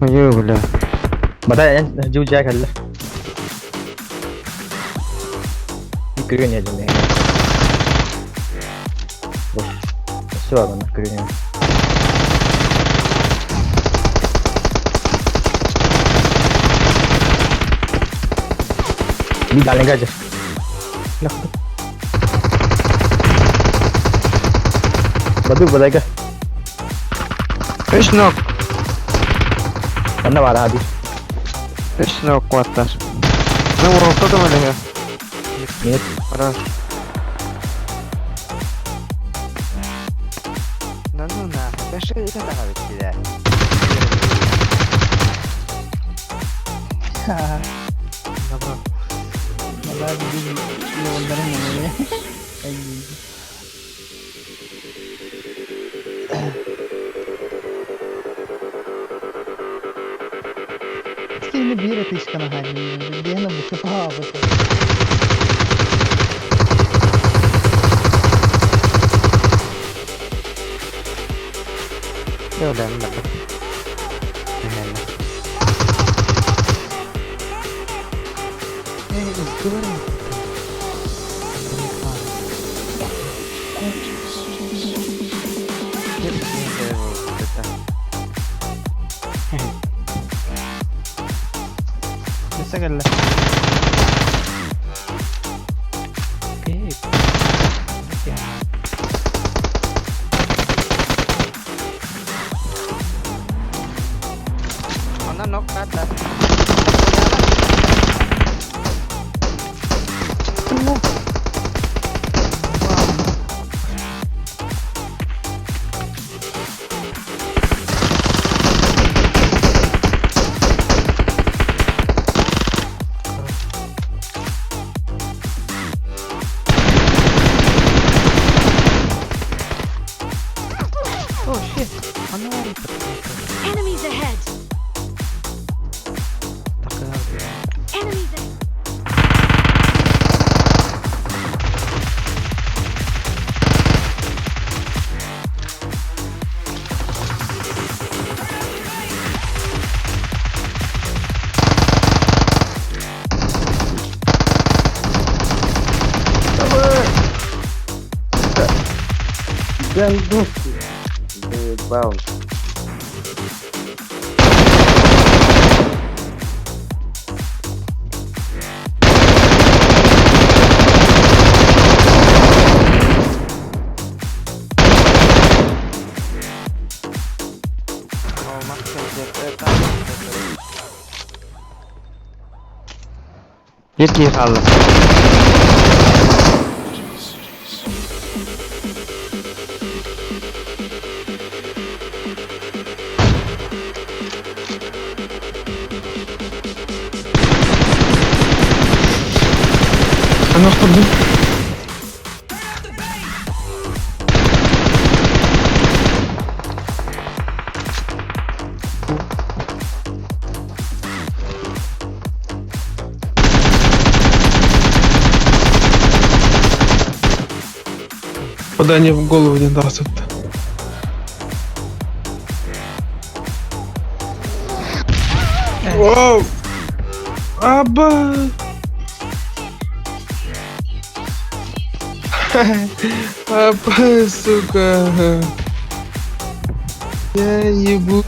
Ой, бля. Батай жил жакалла. Кыргыня жил. Всё, она кыргыня. Đi डालने का जस्ट बदू बताएगा Fish knock. करने वाला अभी Fish knock kuattas. Ne urokta da böyle ya. ये Para. Nanuna, başka bir tane daha bitti. Tamam. Vallahi bir yollarım var. Şimdi bir ateş kana halinde. Diğerine bu sefer hava. Yok lan ben. Kıvır mı? Bisa galla. Okay. Ona knock kata. Oh shit. Enemies ahead. Enemies ahead. Wow. Yetki kaldı. Ano kurdun? Попадание в голову не даст это. Вау! Аба! Аба, сука! Я ебу.